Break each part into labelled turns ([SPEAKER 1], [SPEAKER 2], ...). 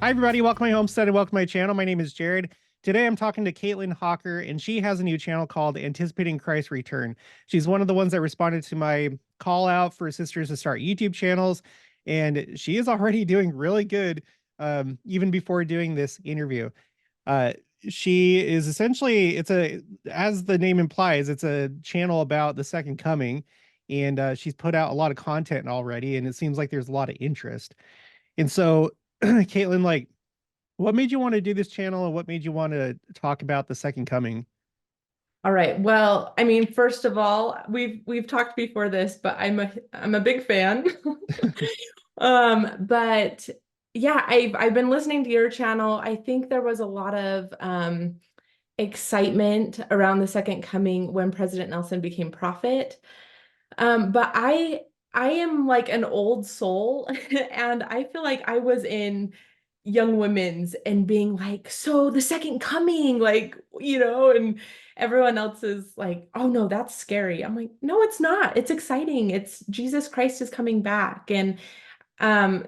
[SPEAKER 1] Hi, everybody. Welcome to my homestead and welcome to my channel. My name is Jared. Today, I'm talking to Caitlyn Hawker, and she has a new channel called Anticipating Christ's Return. She's one of the ones that responded to my call out for sisters to start YouTube channels, and she is already doing really good, even before doing this interview. Uh, she is essentially, as the name implies, it's a channel about the second coming, and she's put out a lot of content already, and it seems like there's a lot of interest. And so, Caitlyn, like, what made you want to do this channel and what made you want to talk about the second coming?
[SPEAKER 2] All right. Well, I mean, first of all, we've talked before this, but I'm a big fan. But yeah, I've been listening to your channel. I think there was a lot of excitement around the second coming when President Nelson became prophet. But I am like an old soul, and I feel like I was in young women's and being like, so the second coming, like, and everyone else is like, oh no, that's scary. I'm like, no, it's not. It's exciting. It's Jesus Christ is coming back. And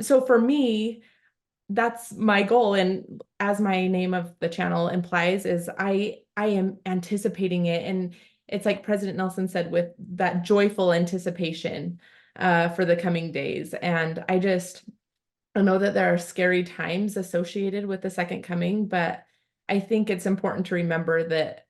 [SPEAKER 2] so for me, that's my goal. And as my name of the channel implies, is I am anticipating it. And it's like President Nelson said, with that joyful anticipation for the coming days. And I know that there are scary times associated with the second coming, but I think it's important to remember that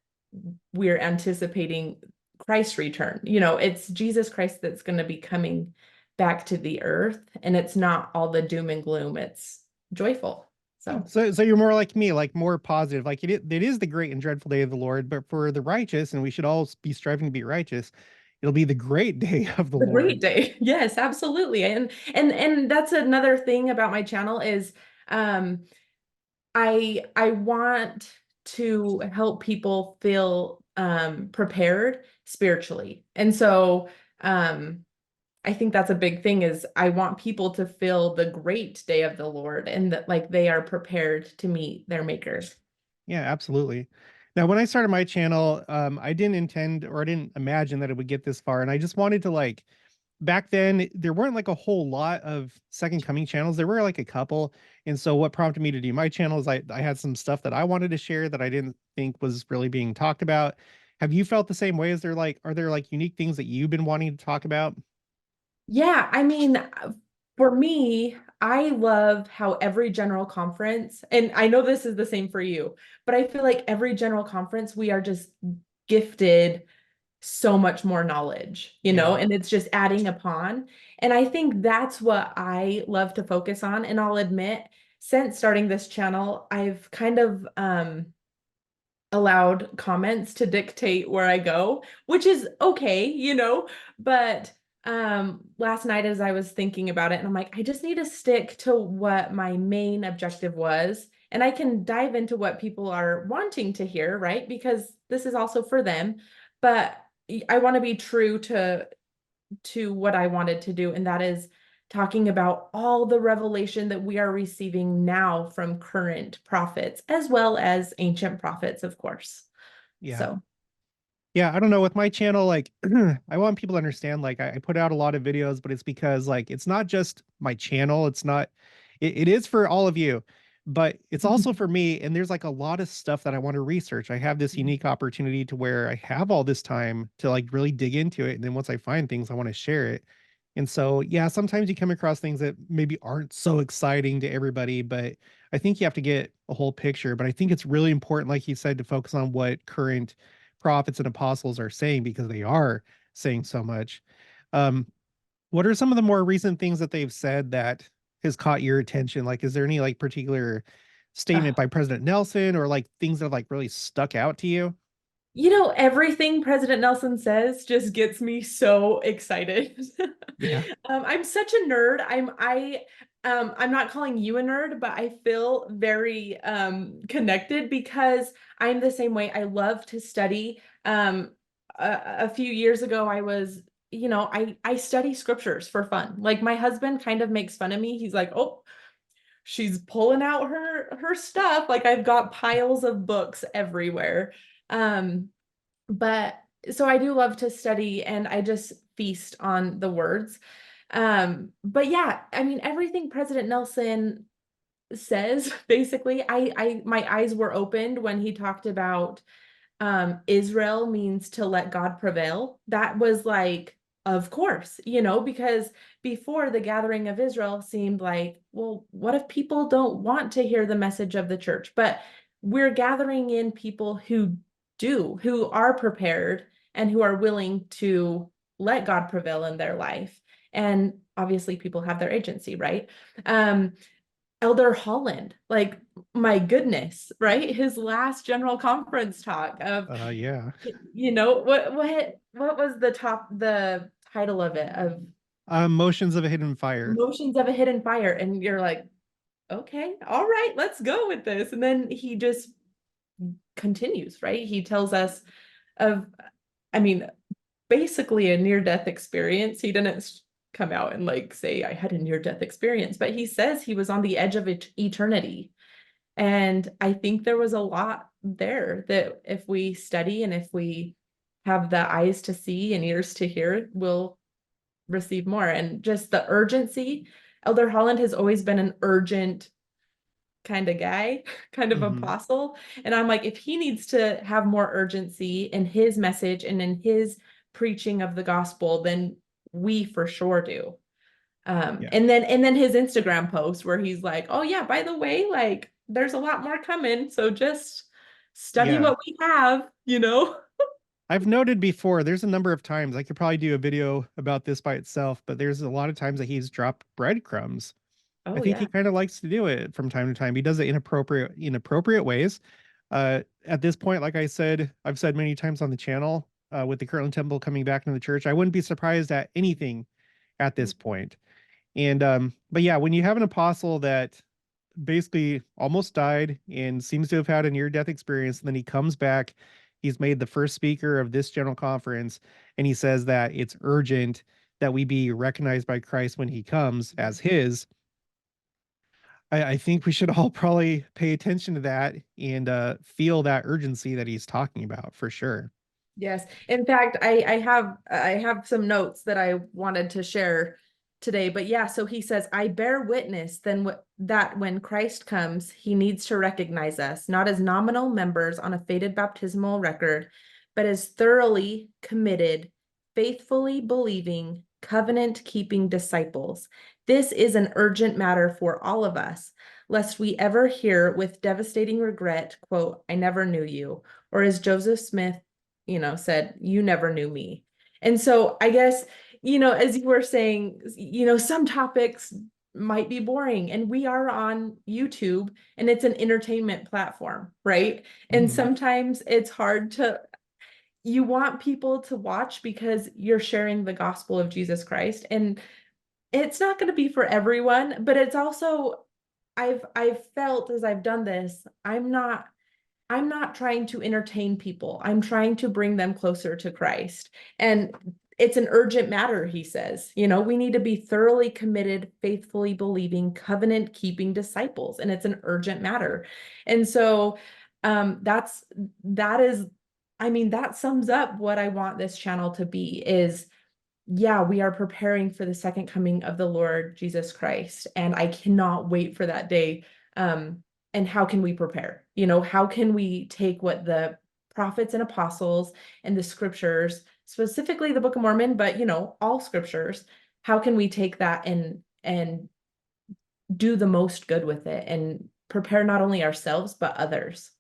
[SPEAKER 2] we're anticipating Christ's return. It's Jesus Christ that's going to be coming back to the earth, and it's not all the doom and gloom. It's joyful.
[SPEAKER 1] Oh,
[SPEAKER 2] So
[SPEAKER 1] so you're more like me, like more positive. Like it is the great and dreadful day of the Lord, but for the righteous, and we should all be striving to be righteous, it'll be the great day of the
[SPEAKER 2] the
[SPEAKER 1] Lord.
[SPEAKER 2] great day. Yes, absolutely. And that's another thing about my channel is um I want to help people feel prepared spiritually. And so I think that's a big thing is I want people to feel the great day of the Lord and that like they are prepared to meet their maker.
[SPEAKER 1] Yeah, absolutely. Now, when I started my channel, I didn't intend or I didn't imagine that it would get this far, and I just wanted to like back then there weren't like a whole lot of second coming channels. There were like a couple. And so what prompted me to do my channel is I had some stuff that I wanted to share that I didn't think was really being talked about. Have you felt the same way? Are there like unique things that you've been wanting to talk about?
[SPEAKER 2] Yeah, I mean, for me, I love how every general conference, and I know this is the same for you, but I feel like every general conference, we are just gifted so much more knowledge,
[SPEAKER 1] Yeah.
[SPEAKER 2] and it's just adding upon. And I think that's what I love to focus on. And I'll admit, since starting this channel, I've kind of allowed comments to dictate where I go, which is okay, but last night as I was thinking about it, and I'm like, I just need to stick to what my main objective was, and I can dive into what people are wanting to hear, right? Because this is also for them, but I want to be true to what I wanted to do, and that is talking about all the revelation that we are receiving now from current prophets, as well as ancient prophets, of course.
[SPEAKER 1] Yeah.
[SPEAKER 2] So,
[SPEAKER 1] Yeah, I don't know. With my channel, like I want people to understand, like I put out a lot of videos, but it's because like it's not just my channel. It's not, it is for all of you, but it's also for me. And there's like a lot of stuff that I want to research. I have this unique opportunity to where I have all this time to like really dig into it. And then once I find things, I want to share it. And so, yeah, sometimes you come across things that maybe aren't so exciting to everybody, but I think you have to get a whole picture. But I think it's really important, like you said, to focus on what current prophets and apostles are saying because they are saying so much. Um, what are some of the more recent things that they've said that has caught your attention? Like, is there any like particular statement
[SPEAKER 2] uh,
[SPEAKER 1] by President Nelson or like things that have like really stuck out to you?
[SPEAKER 2] everything President Nelson says just gets me so excited.
[SPEAKER 1] Yeah.
[SPEAKER 2] I'm such a nerd. I'm not calling you a nerd, but I feel very connected because I'm the same way. I love to study. A few years ago, I was, I study scriptures for fun. Like my husband kind of makes fun of me. He's like, "Oh, she's pulling out her stuff." Like I've got piles of books everywhere. Um, but so I do love to study and I just feast on the words. But yeah, I mean, everything President Nelson says basically. I my eyes were opened when he talked about Israel means to let God prevail. That was like, of course, because before the gathering of Israel seemed like, well, what if people don't want to hear the message of the church? But we're gathering in people who are prepared and who are willing to let God prevail in their life. And obviously people have their agency, right? Um, Elder Holland, like, my goodness, right? His last general conference talk of,
[SPEAKER 1] Yeah.
[SPEAKER 2] what was the title of it, of
[SPEAKER 1] Motions of a Hidden Fire.
[SPEAKER 2] Motions of a Hidden Fire, and you're like, okay, all right, let's go with this. And then he just continues, right? He tells us of, I mean, basically a near-death experience. He didn't come out and like say I had a near-death experience, but he says he was on the edge of eternity. And I think there was a lot there that if we study and if we have the eyes to see and ears to hear, we'll receive more. And just the urgency. Elder Holland has always been an urgent kind of guy, kind of
[SPEAKER 1] Hmm.
[SPEAKER 2] apostle. And I'm like, if he needs to have more urgency in his message and in his preaching of the gospel, then we for sure do.
[SPEAKER 1] Yeah.
[SPEAKER 2] And then his Instagram post where he's like, oh yeah, by the way, like there's a lot more coming. So just study
[SPEAKER 1] Yeah.
[SPEAKER 2] what we have.
[SPEAKER 1] I've noted before, there's a number of times I could probably do a video about this by itself, but there's a lot of times that he's dropped breadcrumbs. I
[SPEAKER 2] Oh
[SPEAKER 1] think he
[SPEAKER 2] yeah.
[SPEAKER 1] kind of likes to do it from time to time. He does it in appropriate ways. At this point, like I said, I've said many times on the channel, with the Kirtland Temple coming back into the church, I wouldn't be surprised at anything at this point. And but yeah, when you have an apostle that basically almost died and seems to have had a near-death experience, and then he comes back, he's made the first speaker of this general conference, and he says that it's urgent that we be recognized by Christ when he comes as his. I think we should all probably pay attention to that and feel that urgency that he's talking about for sure.
[SPEAKER 2] Yes. In fact, I have some notes that I wanted to share today. But yeah, so he says, I bear witness that when Christ comes, he needs to recognize us, not as nominal members on a faded baptismal record, but as thoroughly committed, faithfully believing, covenant-keeping disciples. This is an urgent matter for all of us, lest we ever hear with devastating regret, quote, I never knew you, or as Joseph Smith said, you never knew me. And so I guess, as you were saying, some topics might be boring, and we are on YouTube and it's an entertainment platform, right? And
[SPEAKER 1] Mhm.
[SPEAKER 2] sometimes it's hard you want people to watch because you're sharing the gospel of Jesus Christ. And it's not going to be for everyone, but it's also, I've felt as I've done this, I'm not trying to entertain people. I'm trying to bring them closer to Christ. And it's an urgent matter, he says. We need to be thoroughly committed, faithfully believing, covenant keeping disciples. And it's an urgent matter. And so that is, I mean, that sums up what I want this channel to be is, yeah, we are preparing for the second coming of the Lord Jesus Christ. And I cannot wait for that day. And how can we prepare? How can we take what the prophets and apostles and the scriptures, specifically the Book of Mormon, but all scriptures, how can we take that and do the most good with it and prepare not only ourselves, but others?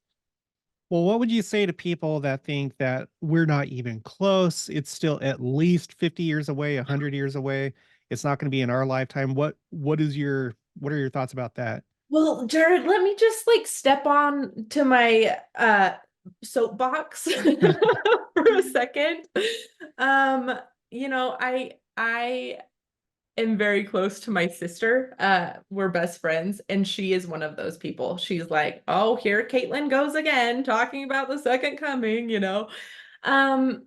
[SPEAKER 1] Well, what would you say to people that think that we're not even close? It's still at least 50 years away, 100 years away. It's not going to be in our lifetime. What are your thoughts about that?
[SPEAKER 2] Well, Jared, let me just like step on to my soapbox for a second. Um, I am very close to my sister. We're best friends, and she is one of those people. She's like, "Oh, here Caitlyn goes again, talking about the second coming." Um,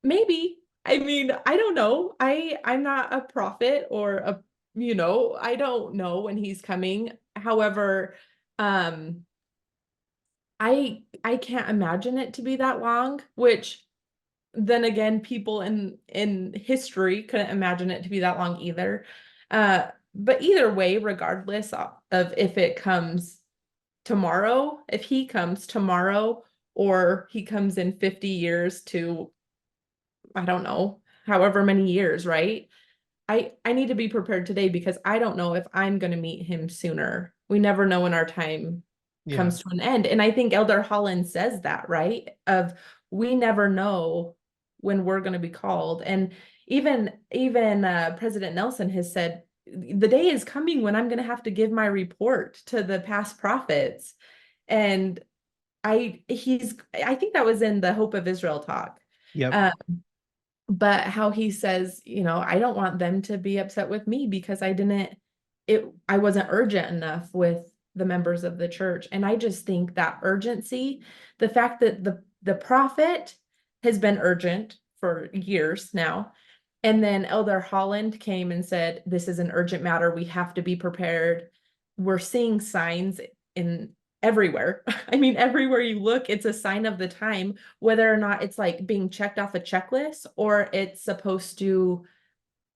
[SPEAKER 2] Maybe. I mean, I don't know. I'm not a prophet or I don't know when he's coming. However, um, I can't imagine it to be that long, which then again, people in history couldn't imagine it to be that long either. But either way, regardless, of if it comes tomorrow, if he comes tomorrow, or he comes in 50 years to, I don't know, however many years, right? I need to be prepared today because I don't know if I'm going to meet him sooner. We never know when our time
[SPEAKER 1] Yeah.
[SPEAKER 2] comes to an end. And I think Elder Holland says that, right? Of we never know when we're going to be called. And even President Nelson has said the day is coming when I'm going to have to give my report to the past prophets. And I think that was in the Hope of Israel talk.
[SPEAKER 1] Yep.
[SPEAKER 2] Uh, but how he says, I don't want them to be upset with me because I wasn't urgent enough with the members of the church. And I just think that urgency, the fact that the prophet has been urgent for years now, and then Elder Holland came and said, this is an urgent matter. We have to be prepared. We're seeing signs in everywhere. I mean, everywhere you look, it's a sign of the time, whether or not it's like being checked off a checklist or it's supposed to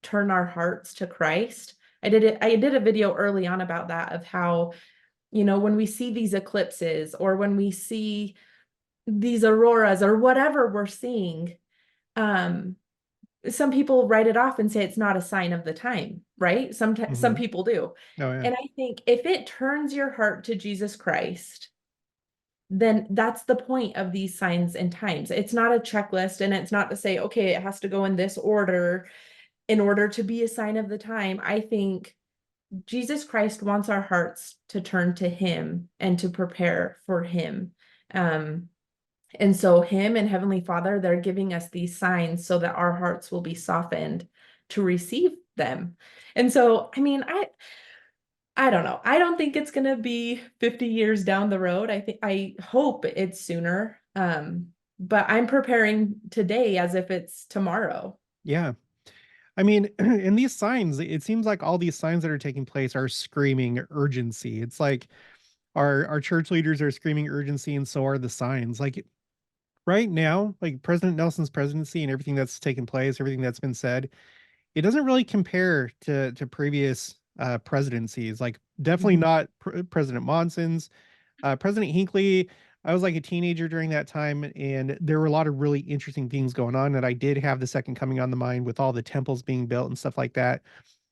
[SPEAKER 2] turn our hearts to Christ. I did a video early on about that, of how, when we see these eclipses or when we see these auroras or whatever we're seeing, some people write it off and say it's not a sign of the time, right? Sometimes some
[SPEAKER 1] Hmm.
[SPEAKER 2] people do.
[SPEAKER 1] Oh yeah.
[SPEAKER 2] And I think if it turns your heart to Jesus Christ, then that's the point of these signs and times. It's not a checklist, and it's not to say, okay, it has to go in this order in order to be a sign of the time. I think Jesus Christ wants our hearts to turn to him and to prepare for him. Um, and so him and Heavenly Father, they're giving us these signs so that our hearts will be softened to receive them. And so, I mean, I don't know. I don't think it's going to be 50 years down the road. I hope it's sooner. But I'm preparing today as if it's tomorrow.
[SPEAKER 1] Yeah. I mean, in these signs, it seems like all these signs that are taking place are screaming urgency. It's like our church leaders are screaming urgency, and so are the signs. Like right now, like President Nelson's presidency and everything that's taken place, everything that's been said, it doesn't really compare to previous presidencies. Like definitely
[SPEAKER 2] Mhm.
[SPEAKER 1] not President Monson's, President Hinckley. I was like a teenager during that time, and there were a lot of really interesting things going on. And I did have the second coming on the mind with all the temples being built and stuff like that.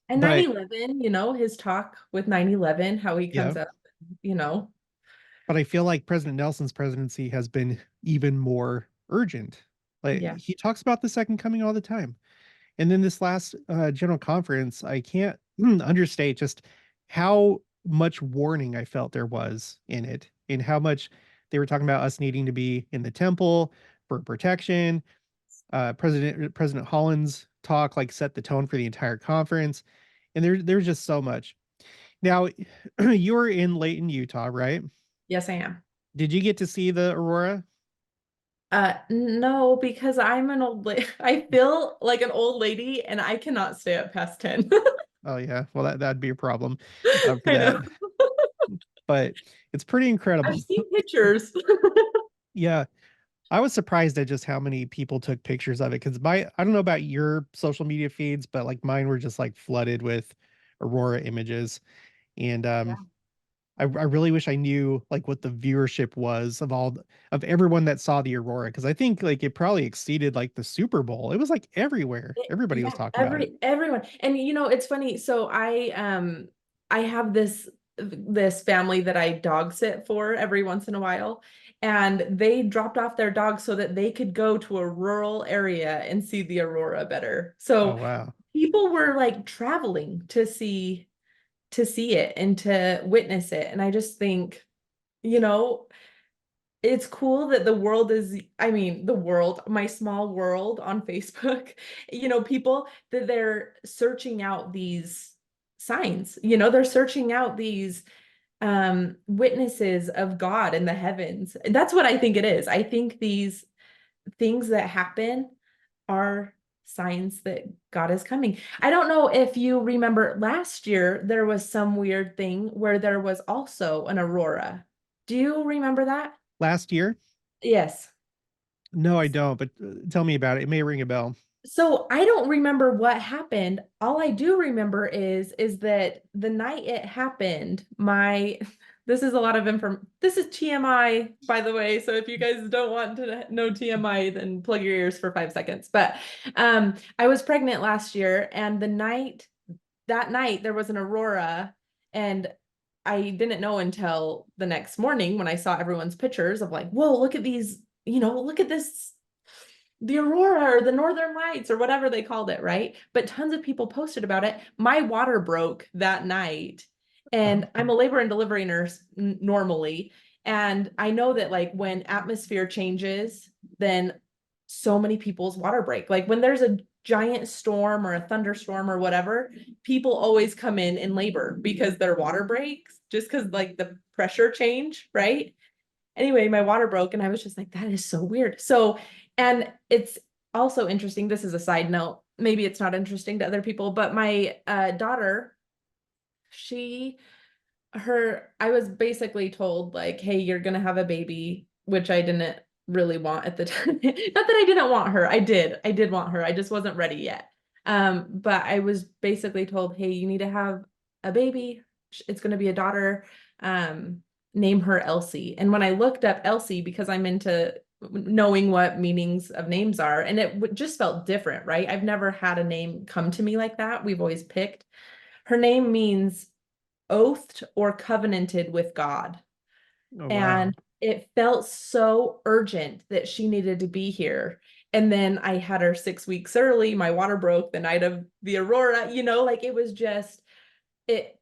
[SPEAKER 2] And
[SPEAKER 1] But
[SPEAKER 2] 9/11, his talk with 9/11, how he
[SPEAKER 1] yeah,
[SPEAKER 2] comes up, you know.
[SPEAKER 1] but I feel like President Nelson's presidency has been even more urgent. Like
[SPEAKER 2] Yeah.
[SPEAKER 1] he talks about the second coming all the time. And then this last general conference, I can't understate just how much warning I felt there was in it, and how much they were talking about us needing to be in the temple for protection. President Holland's talk like set the tone for the entire conference, and there's just so much. Now, you were in Layton, Utah, right?
[SPEAKER 2] Yes, I am.
[SPEAKER 1] Did you get to see the aurora?
[SPEAKER 2] No, because I'm an old lady. I feel like an old lady and I cannot stay up past 10.
[SPEAKER 1] Oh yeah, well that'd be a problem for
[SPEAKER 2] I
[SPEAKER 1] that,
[SPEAKER 2] know.
[SPEAKER 1] but it's pretty
[SPEAKER 2] I've
[SPEAKER 1] incredible.
[SPEAKER 2] seen pictures.
[SPEAKER 1] Yeah, I was surprised at just how many people took pictures of it, because I don't know about your social media feeds, but like mine were just like flooded with aurora images. And I really wish I knew like what the viewership was of of everyone that saw the aurora, because I think like it probably exceeded like the Super Bowl. It was like everywhere. Everybody was
[SPEAKER 2] Yeah,
[SPEAKER 1] talking about it.
[SPEAKER 2] everyone. And it's funny. So I have this family that I dog sit for every once in a while, and they dropped off their dogs so that they could go to a rural area and see the aurora better.
[SPEAKER 1] Oh
[SPEAKER 2] So
[SPEAKER 1] wow.
[SPEAKER 2] people were like traveling to see it and to witness it. And I just think, you know, it's cool that the world is, I mean, the world, my small world on Facebook, people that they're searching out these signs, they're searching out these witnesses of God in the heavens. That's what I think it is. I think these things that happen are signs that God is coming. I don't know if you remember last year, there was some weird thing where there was also an aurora. Do you remember that?
[SPEAKER 1] Last year?
[SPEAKER 2] Yes.
[SPEAKER 1] No, I don't, but tell me about it. It may ring a bell.
[SPEAKER 2] So I don't remember what happened. All I do remember is that the night it happened, my this is a lot of inform this is TMI, by the way. So if you guys don't want to know TMI, then plug your ears for 5 seconds. But I was pregnant last year, and that night there was an aurora, and I didn't know until the next morning when I saw everyone's pictures of like, whoa, look at these, look at this, the aurora or the northern lights or whatever they called it, right? But tons of people posted about it. My water broke that night, and I'm a labor and delivery nurse normally, and I know that like when atmosphere changes, then so many people's water break. Like when there's a giant storm or a thunderstorm or whatever, people always come in labor because their water breaks, just because like the pressure change, right? Anyway, my water broke, and I was just like, that is so weird. So, and it's also interesting. This is a side note. Maybe it's not interesting to other people, but my daughter, she, I was basically told, like, hey, you're going to have a baby, which I didn't really want at the time. Not that I didn't want her. I did want her. I just wasn't ready yet. But I was basically told, hey, you need to have a baby. It's going to be a daughter. Um, Name her Elsie. And when I looked up Elsie, because I'm into knowing what meanings of names are, and it just felt different, right? I've never had a name come to me like that. We've always picked. Her name means oathed or covenanted with God.
[SPEAKER 1] Oh, wow.
[SPEAKER 2] And it felt so urgent that she needed to be here. And then I had her 6 weeks early. My water broke the night of the aurora, like it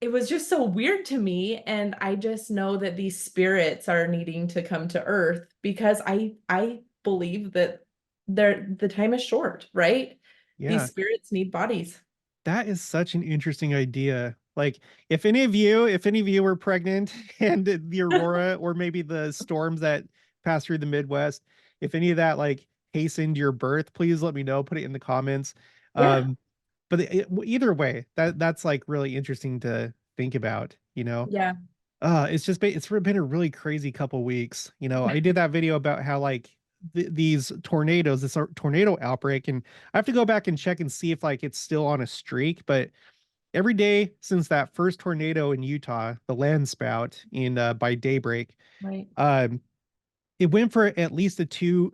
[SPEAKER 2] it was just so weird to me. And I just know that these spirits are needing to come to earth because I believe that the time is short, right? These
[SPEAKER 1] Yeah.
[SPEAKER 2] spirits need bodies.
[SPEAKER 1] That is such an interesting idea. Like, if any of you were pregnant and the aurora or maybe the storms that pass through the Midwest, if any of that like hastened your birth, please let me know. Put it in the comments.
[SPEAKER 2] Yeah.
[SPEAKER 1] Um, but either way, that's like really interesting to think about, you know.
[SPEAKER 2] Yeah.
[SPEAKER 1] It's been a really crazy couple weeks. You know, I did that video about how like these tornadoes, tornado outbreak, and I have to go back and check and see if like it's still on a streak. But every day since that first tornado in Utah, the land spout in by daybreak,
[SPEAKER 2] Right.
[SPEAKER 1] um, it went for at least 2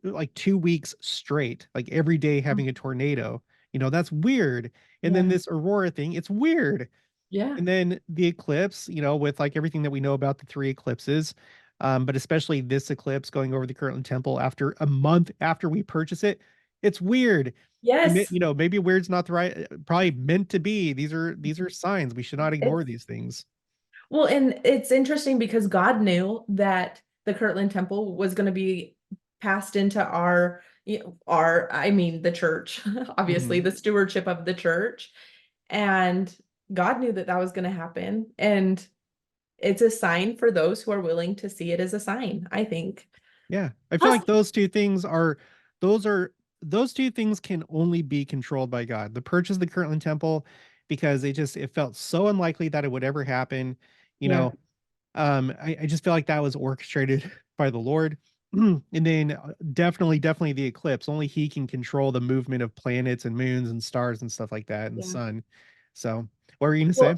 [SPEAKER 1] weeks straight, like every day
[SPEAKER 2] Mm.
[SPEAKER 1] having a tornado. You know, that's weird. And then
[SPEAKER 2] Yeah.
[SPEAKER 1] this aurora thing, it's weird.
[SPEAKER 2] Yeah.
[SPEAKER 1] And then the eclipse, you know, with like everything that we know about the three eclipses, but especially this eclipse going over the Kirtland Temple after a month after we purchase it, it's weird.
[SPEAKER 2] Yes.
[SPEAKER 1] You know, maybe weird's not the right, probably meant to be. These are signs. We should not ignore
[SPEAKER 2] It's
[SPEAKER 1] these things.
[SPEAKER 2] Well, and it's interesting because God knew that the Kirtland Temple was going to be passed into I mean, the church, obviously,
[SPEAKER 1] Hmm.
[SPEAKER 2] the stewardship of the church. And God knew that that was going to happen. And it's a sign for those who are willing to see it as a sign, I think.
[SPEAKER 1] Yeah, I feel
[SPEAKER 2] Plus,
[SPEAKER 1] like those are those two things can only be controlled by God. The purchase of the Kirtland Temple, because it felt so unlikely that it would ever happen. You
[SPEAKER 2] yeah,
[SPEAKER 1] know, I just feel like that was orchestrated by the Lord. And then definitely the eclipse. Only he can control the movement of planets and moons and stars and stuff like that and the
[SPEAKER 2] yeah.
[SPEAKER 1] sun. So, what were you gonna say?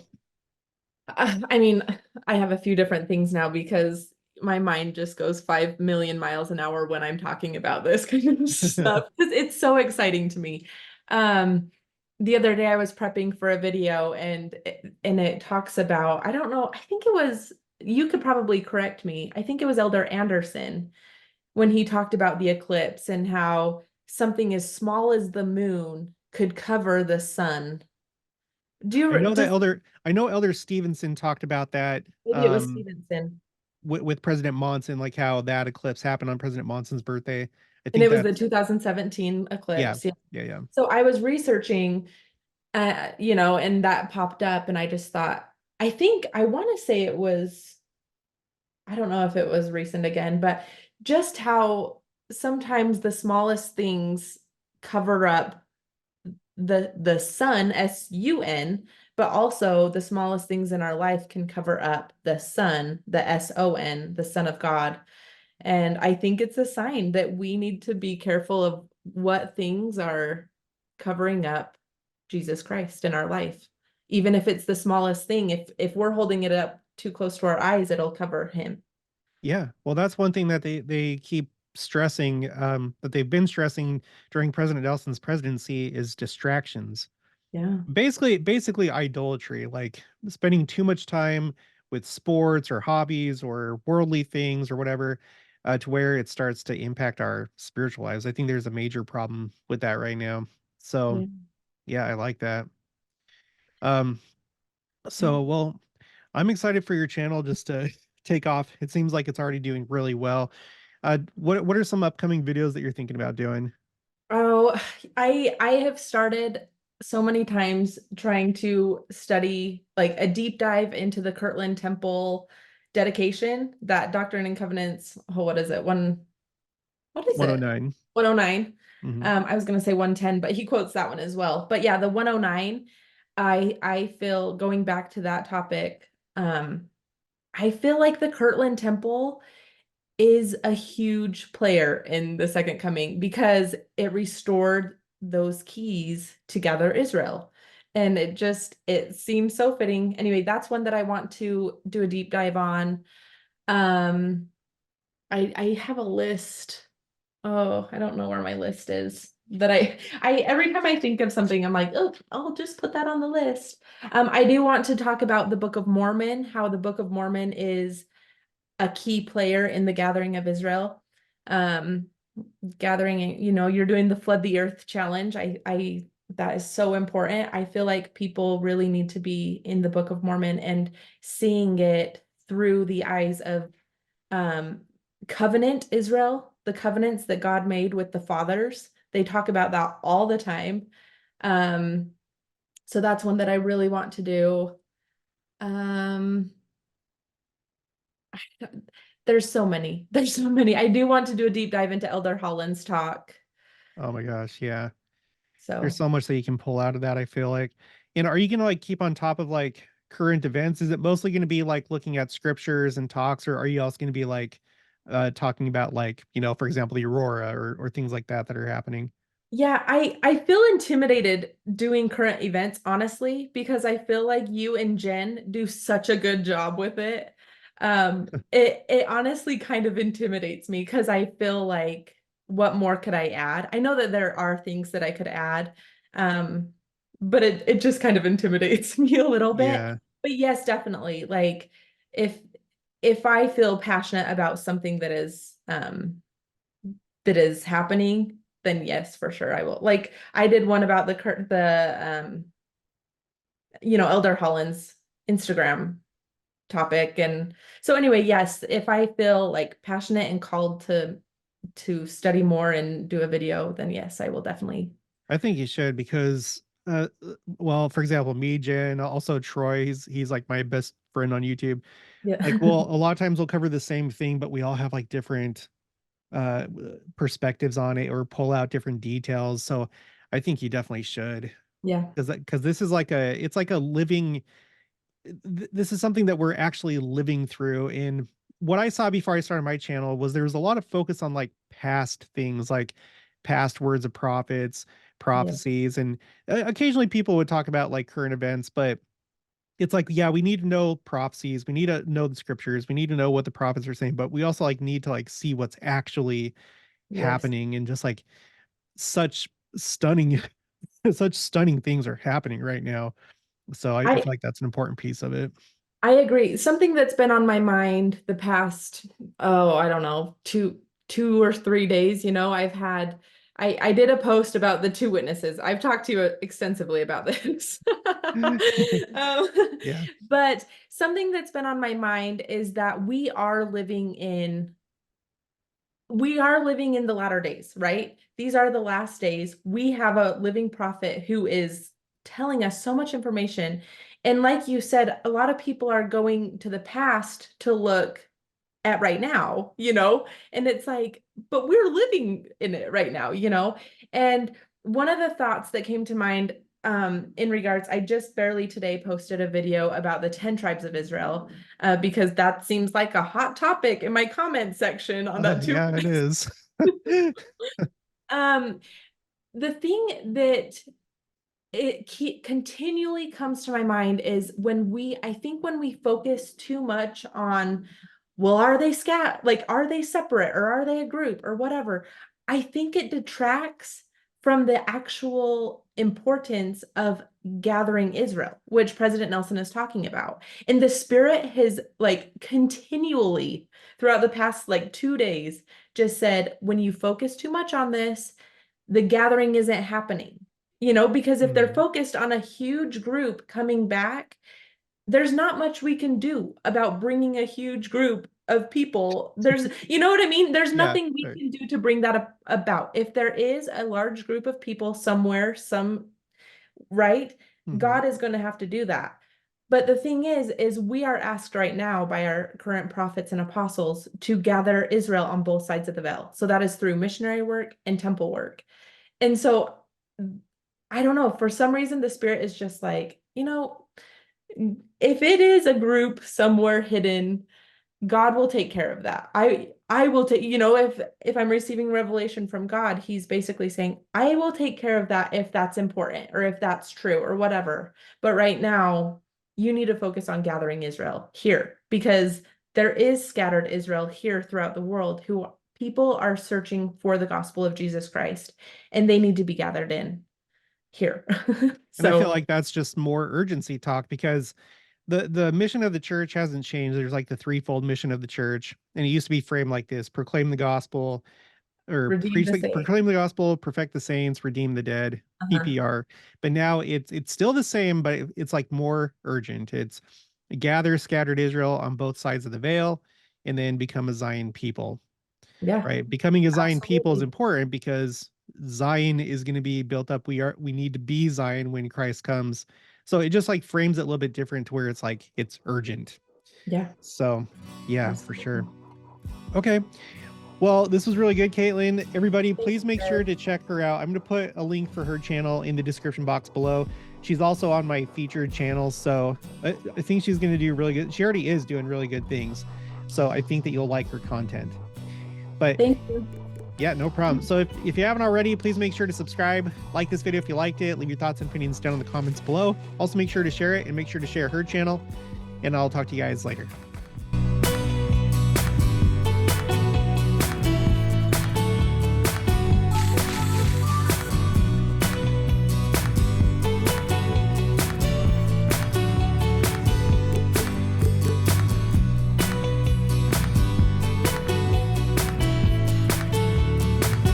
[SPEAKER 2] Well, I mean, I have a few different things now because my mind just goes 5 million miles an hour when I'm talking about this kind of stuff because it's so exciting to me. Um, the other day I was prepping for a video, and it talks about, I don't know, I think it was, you could probably correct me. I think it was Elder Anderson when he talked about the eclipse and how something as small as the moon could cover the sun. Does
[SPEAKER 1] I know Elder Stevenson talked about that
[SPEAKER 2] Maybe it was Stevenson.
[SPEAKER 1] with President Monson, like how that eclipse happened on President Monson's birthday. I
[SPEAKER 2] And it
[SPEAKER 1] think
[SPEAKER 2] was the
[SPEAKER 1] that's
[SPEAKER 2] 2017
[SPEAKER 1] yeah,
[SPEAKER 2] eclipse. Yeah.
[SPEAKER 1] yeah.
[SPEAKER 2] So I was researching, and that popped up, and I just thought, I think I want to say it was, I don't know if it was recent again, but just how sometimes the smallest things cover up the sun, sun, but also the smallest things in our life can cover up the sun, the son, the son of God. And I think it's a sign that we need to be careful of what things are covering up Jesus Christ in our life. Even if it's the smallest thing, if we're holding it up too close to our eyes, it'll cover him.
[SPEAKER 1] Yeah. Well, that's one thing that they keep stressing, that they've been stressing during President Nelson's presidency is distractions.
[SPEAKER 2] Yeah.
[SPEAKER 1] Basically idolatry, like spending too much time with sports or hobbies or worldly things or whatever, to where it starts to impact our spiritual lives. I think there's a major problem with that right now. So
[SPEAKER 2] Yeah.
[SPEAKER 1] yeah, I like that. Um,
[SPEAKER 2] Yeah.
[SPEAKER 1] well, I'm excited for your channel just to take off. It seems like it's already doing really well. What are some upcoming videos that you're thinking about doing?
[SPEAKER 2] Oh, I have started so many times trying to study like a deep dive into the Kirtland Temple dedication, that Doctrine and Covenants. Oh, what is it? What is it?
[SPEAKER 1] 109.
[SPEAKER 2] 109.
[SPEAKER 1] Hmm.
[SPEAKER 2] I was gonna say 110, but he quotes that one as well. But yeah, the 109, I feel going back to that topic, I feel like the Kirtland Temple is a huge player in the second coming because it restored those keys to gather Israel. And it seems so fitting. Anyway, that's one that I want to do a deep dive on. Um, I have a list. Oh, I don't know where my list is. That I every time I think of something, I'm like, oh, I'll just put that on the list. I do want to talk about the Book of Mormon, how the Book of Mormon is a key player in the gathering of Israel. Um, gathering, you're doing the Flood the Earth challenge. I that is so important. I feel like people really need to be in the Book of Mormon and seeing it through the eyes of um covenant Israel, the covenants that God made with the fathers. They talk about that all the time. Um, so that's one that I really want to do. Um, there's so many. There's so many. I do want to do a deep dive into Elder Holland's talk.
[SPEAKER 1] Oh my gosh, yeah. There's
[SPEAKER 2] So
[SPEAKER 1] so much that you can pull out of that, I feel like. And are you gonna like keep on top of like current events? Is it mostly gonna be like looking at scriptures and talks, or are you also gonna be like talking about like, for example, the aurora or things like that that are happening?
[SPEAKER 2] yeah, I feel intimidated doing current events, honestly, because I feel like you and Jen do such a good job with it. It honestly kind of intimidates me because I feel like what more could I add? I know that there are things that I could add, um, but it just kind of intimidates me a little bit.
[SPEAKER 1] Yeah.
[SPEAKER 2] But yes, definitely. Like if if I feel passionate about something that is happening, then yes, for sure I will. Like I did one about Elder Holland's Instagram topic. And so anyway, yes, if I feel like passionate and called to study more and do a video, then yes, I will definitely.
[SPEAKER 1] I think you should because well, for example, me, Jen, also Troy, he's like my best friend on YouTube.
[SPEAKER 2] Yeah.
[SPEAKER 1] Like, well, a lot of times we'll cover the same thing, but we all have like different uh perspectives on it or pull out different details. So I think you definitely should,
[SPEAKER 2] Yeah.
[SPEAKER 1] because this is like it's like a living, this is something that we're actually living through. And what I saw before I started my channel was there was a lot of focus on like past things, like past words of prophets,
[SPEAKER 2] Yeah.
[SPEAKER 1] prophecies, and occasionally people would talk about like current events. But it's like, yeah, we need to know prophecies, we need to know the scriptures, we need to know what the prophets are saying, but we also like need to like see what's actually
[SPEAKER 2] Yes.
[SPEAKER 1] happening. And just like such stunning such stunning things are happening right now. So I
[SPEAKER 2] I
[SPEAKER 1] feel like that's an important piece of it.
[SPEAKER 2] I agree. Something that's been on my mind the past, oh, I don't know, two or 3 days, I did a post about the two witnesses. I've talked to you extensively about this. Um,
[SPEAKER 1] Yeah.
[SPEAKER 2] but something that's been on my mind is that we are living in the latter days, right? These are the last days. We have a living prophet who is telling us so much information. And like you said, a lot of people are going to the past to look at right now, and it's like, but we're living in it right now, And one of the thoughts that came to mind in regards, I just barely today posted a video about the 10 tribes of Israel, because that seems like a hot topic in my comment section on that too.
[SPEAKER 1] Yeah, it is.
[SPEAKER 2] The thing that continually comes to my mind is I think when we focus too much on, well, are they are they separate or are they a group or whatever? I think it detracts from the actual importance of gathering Israel, which President Nelson is talking about. And the Spirit has continually throughout the past 2 days just said, when you focus too much on this, the gathering isn't happening. Because if they're focused on a huge group coming back, there's not much we can do about bringing a huge group of people. You know what I mean? There's nothing we can do to bring that about. If there is a large group of people somewhere, right? God is going to have to do that. But the thing is we are asked right now by our current prophets and apostles to gather Israel on both sides of the veil. So that is through missionary work and temple work. And so I don't know, for some reason, the Spirit is just if it is a group somewhere hidden, God will take care of that. I will take, if I'm receiving revelation from God, he's basically saying, I will take care of that if that's important or if that's true or whatever. But right now, you need to focus on gathering Israel here, because there is scattered Israel here throughout the world who people are searching for the gospel of Jesus Christ, and they need to be gathered in here.
[SPEAKER 1] And I feel like that's just more urgency talk, because the mission of the church hasn't changed. There's like the threefold mission of the church, and it used to be framed like this: proclaim the gospel, or proclaim the gospel, perfect the saints, redeem the dead, PPR. But now it's still the same, but it's like more urgent. It's gather scattered Israel on both sides of the veil, and then become a Zion people.
[SPEAKER 2] Yeah.
[SPEAKER 1] Right. Becoming a Zion people is important because Zion is going to be built up. We need to be Zion when Christ comes. So it just like frames it a little bit different to where it's like it's urgent.
[SPEAKER 2] Yeah.
[SPEAKER 1] So yeah, for sure. Okay. Well, this was really good, Caitlyn. Everybody, please make sure to check her out. I'm going to put a link for her channel in the description box below. She's also on my featured channel, so I think she's going to do really good. She already is doing really good things. So I think that you'll like her content. But
[SPEAKER 2] thank you.
[SPEAKER 1] Yeah, no problem. So if you haven't already, please make sure to subscribe, like this video if you liked it, leave your thoughts and opinions down in the comments below. Also make sure to share it, and make sure to share her channel, and I'll talk to you guys later.